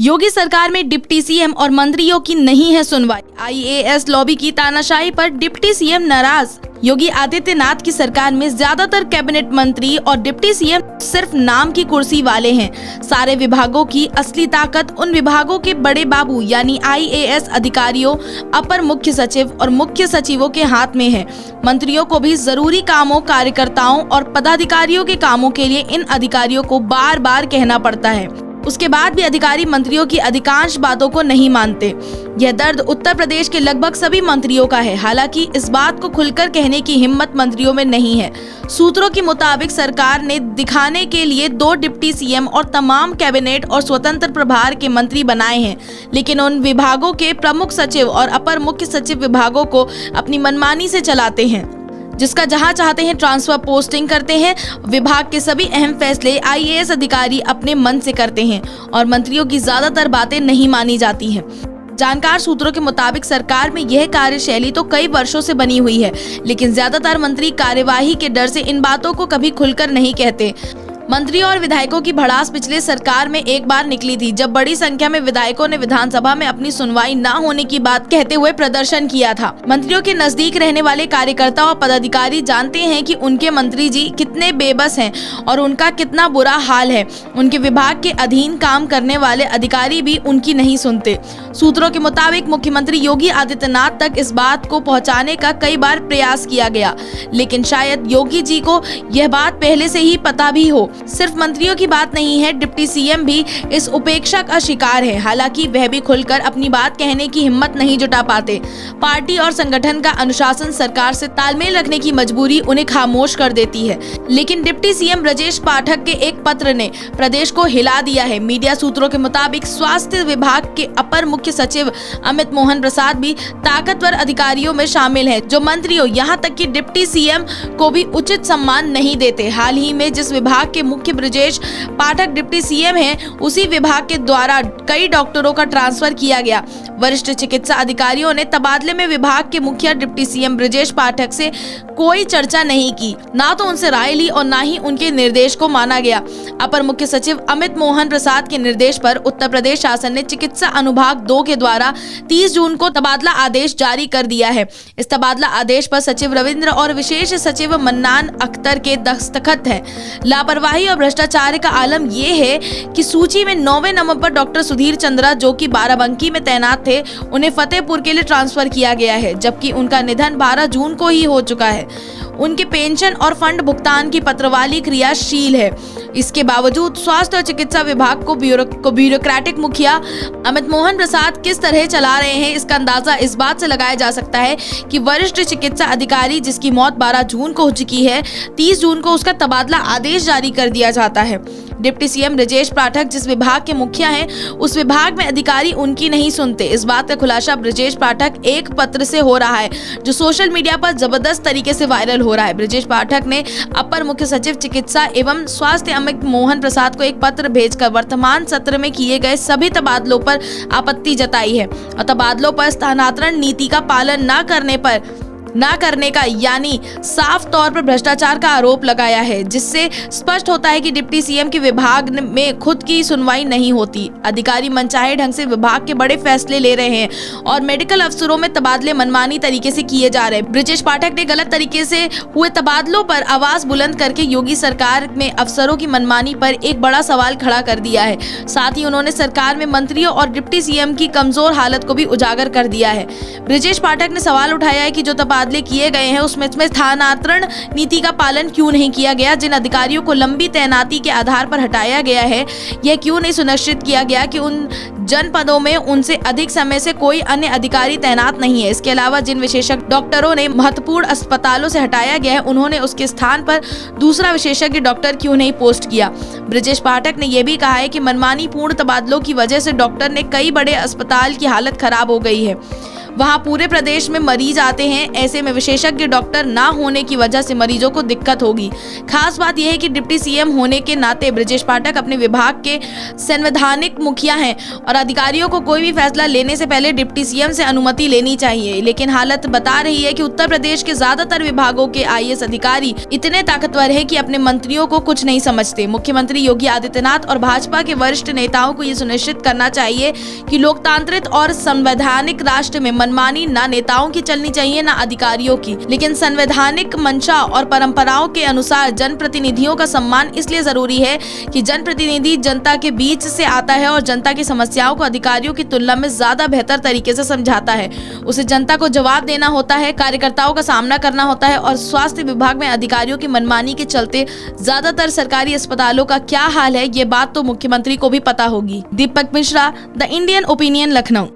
योगी सरकार में deputy CM और मंत्रियों की नहीं है सुनवाई। आईएएस लॉबी की तानाशाही पर डिप्टी सीएम नाराज। योगी आदित्यनाथ की सरकार में ज्यादातर कैबिनेट मंत्री और डिप्टी सीएम सिर्फ नाम की कुर्सी वाले हैं। सारे विभागों की असली ताकत उन विभागों के बड़े बाबू यानी आईएएस अधिकारियों, अपर मुख्य सचिव और मुख्य सचिवों के हाथ में है। मंत्रियों को भी जरूरी कामों, कार्यकर्ताओं और पदाधिकारियों के कामों के लिए इन अधिकारियों को बार बार कहना पड़ता है। उसके बाद भी अधिकारी मंत्रियों की अधिकांश बातों को नहीं मानते। यह दर्द उत्तर प्रदेश के लगभग सभी मंत्रियों का है। हालांकि इस बात को खुलकर कहने की हिम्मत मंत्रियों में नहीं है। सूत्रों के मुताबिक सरकार ने दिखाने के लिए 2 डिप्टी सीएम और तमाम कैबिनेट और स्वतंत्र प्रभार के मंत्री बनाए हैं, लेकिन उन विभागों के प्रमुख सचिव और अपर मुख्य सचिव विभागों को अपनी मनमानी से चलाते हैं, जिसका जहां चाहते हैं ट्रांसफर पोस्टिंग करते हैं। विभाग के सभी अहम फैसले आईएएस अधिकारी अपने मन से करते हैं और मंत्रियों की ज्यादातर बातें नहीं मानी जाती हैं। जानकार सूत्रों के मुताबिक सरकार में यह कार्यशैली तो कई वर्षों से बनी हुई है, लेकिन ज्यादातर मंत्री कार्यवाही के डर से इन बातों को कभी खुलकर नहीं कहते। मंत्रियों और विधायकों की भड़ास पिछले सरकार में एक बार निकली थी, जब बड़ी संख्या में विधायकों ने विधानसभा में अपनी सुनवाई न होने की बात कहते हुए प्रदर्शन किया था। मंत्रियों के नजदीक रहने वाले कार्यकर्ता और पदाधिकारी जानते हैं कि उनके मंत्री जी कितने बेबस हैं और उनका कितना बुरा हाल है। उनके विभाग के अधीन काम करने वाले अधिकारी भी उनकी नहीं सुनते। सूत्रों के मुताबिक मुख्यमंत्री योगी आदित्यनाथ तक इस बात को पहुँचाने का कई बार प्रयास किया गया, लेकिन शायद योगी जी को यह बात पहले से ही पता भी हो। सिर्फ मंत्रियों की बात नहीं है, डिप्टी सीएम भी इस उपेक्षा का शिकार है। हालांकि वह भी खुलकर अपनी बात कहने की हिम्मत नहीं जुटा पाते। पार्टी और संगठन का अनुशासन सरकार से तालमेल रखने की मजबूरी उन्हें खामोश कर देती है। लेकिन डिप्टी सीएम ब्रजेश पाठक के एक पत्र ने प्रदेश को हिला दिया है। मीडिया सूत्रों के मुताबिक स्वास्थ्य विभाग के अपर मुख्य सचिव अमित मोहन प्रसाद भी ताकतवर अधिकारियों में शामिल है, जो मंत्रियों यहाँ तक कि डिप्टी सीएम को भी उचित सम्मान नहीं देते। हाल ही में जिस विभाग के मुख्य ब्रजेश पाठक डिप्टी सीएम हैं, उसी विभाग के द्वारा कई डॉक्टरों का ट्रांसफर किया गया। वरिष्ठ चिकित्सा अधिकारियों ने तबादले में विभाग के मुखिया डिप्टी सीएम ब्रजेश पाठक से कोई चर्चा नहीं की, ना तो उनसे राय ली और ना ही उनके निर्देश को माना गया। अपर मुख्य सचिव अमित मोहन प्रसाद के निर्देश पर उत्तर प्रदेश शासन ने चिकित्सा अनुभाग 2 के द्वारा 30 जून को तबादला आदेश जारी कर दिया है। इस तबादला आदेश पर सचिव रविंद्र और विशेष सचिव मन्नान अख्तर के दस्तखत हैं। लापरवाही और भ्रष्टाचार का आलम ये है कि सूची में 9वें नंबर पर डॉक्टर सुधीर चंद्रा, जो कि बाराबंकी में तैनात थे, उन्हें फतेहपुर के लिए ट्रांसफर किया गया है, जबकि उनका निधन 12 जून को ही हो चुका है। उनके पेंशन और फंड भुगतान की पत्रवाली क्रियाशील है। इसके बावजूद स्वास्थ्य और चिकित्सा विभाग को ब्यूरोक्रेटिक मुखिया अमित मोहन प्रसाद किस तरह चला रहे हैं, इसका अंदाजा इस बात से लगाया जा सकता है कि वरिष्ठ चिकित्सा अधिकारी जिसकी मौत 12 जून को हो चुकी है, 30 जून को उसका तबादला आदेश जारी कर दिया जाता है। डिप्टी सीएम ब्रजेश पाठक जिस विभाग के मुखिया हैं, उस विभाग में अधिकारी उनकी नहीं सुनते। इस बात का खुलासा ब्रजेश पाठक एक पत्र से हो रहा है, जो सोशल मीडिया पर जबरदस्त तरीके से वायरल हो रहा है। ब्रजेश पाठक ने अपर मुख्य सचिव चिकित्सा एवं स्वास्थ्य अमित मोहन प्रसाद को एक पत्र भेजकर वर्तमान सत्र में किए गए सभी तबादलों पर आपत्ति जताई है और तबादलों पर स्थानांतरण नीति का पालन न करने का यानी साफ तौर पर भ्रष्टाचार का आरोप लगाया है, जिससे स्पष्ट होता है कि डिप्टी सीएम के विभाग में खुद की सुनवाई नहीं होती। अधिकारी मनचाहे ढंग से विभाग के बड़े फैसले ले रहे हैं और मेडिकल अफसरों में तबादले मनमानी तरीके से किए जा रहे हैं। ब्रजेश पाठक ने गलत तरीके से हुए तबादलों पर आवाज बुलंद करके योगी सरकार में अफसरों की मनमानी पर एक बड़ा सवाल खड़ा कर दिया है। साथ ही उन्होंने सरकार में मंत्रियों और डिप्टी सीएम की कमजोर हालत को भी उजागर कर दिया है। ब्रजेश पाठक ने सवाल उठाया है कि जो तबादले किए गए हैं उसमें स्थानांतरण नीति का पालन क्यों नहीं किया गया। जिन अधिकारियों को लंबी तैनाती के आधार पर हटाया गया है, यह क्यों नहीं सुनिश्चित किया गया कि उन जनपदों में उनसे अधिक समय से कोई अन्य अधिकारी तैनात नहीं है। इसके अलावा जिन विशेषज्ञ डॉक्टरों ने महत्वपूर्ण अस्पतालों से हटाया गया है, उन्होंने उसके स्थान पर दूसरा विशेषज्ञ डॉक्टर क्यों नहीं पोस्ट किया। ब्रजेश पाठक ने यह भी कहा है कि मनमानी पूर्ण तबादलों की वजह से डॉक्टर ने कई बड़े अस्पताल की हालत खराब हो गई है। वहां पूरे प्रदेश में मरीज आते हैं। ऐसे में विशेषज्ञ डॉक्टर ना होने की वजह से मरीजों को दिक्कत होगी। खास बात यह है कि डिप्टी सीएम होने के नाते ब्रजेश पाठक अपने विभाग के संवैधानिक मुखिया हैं और अधिकारियों को कोई भी फैसला लेने से पहले डिप्टी सीएम से अनुमति लेनी चाहिए। लेकिन हालत बता रही है कि उत्तर प्रदेश के ज्यादातर विभागों के आईएएस अधिकारी इतने ताकतवर है कि अपने मंत्रियों को कुछ नहीं समझते। मुख्यमंत्री योगी आदित्यनाथ और भाजपा के वरिष्ठ नेताओं को ये सुनिश्चित करना चाहिए कि लोकतांत्रिक और संवैधानिक राष्ट्र में मनमानी ना नेताओं की चलनी चाहिए ना अधिकारियों की, लेकिन संवैधानिक मंशा और परंपराओं के अनुसार जनप्रतिनिधियों का सम्मान इसलिए जरूरी है कि जनप्रतिनिधि जनता के बीच से आता है और जनता की समस्याओं को अधिकारियों की तुलना में ज्यादा बेहतर तरीके से समझाता है। उसे जनता को जवाब देना होता है, कार्यकर्ताओं का सामना करना होता है और स्वास्थ्य विभाग में अधिकारियों की मनमानी के चलते ज्यादातर सरकारी अस्पतालों का क्या हाल है, ये बात तो मुख्यमंत्री को भी पता होगी। Deepak Mishra, the Indian Opinion, Lucknow.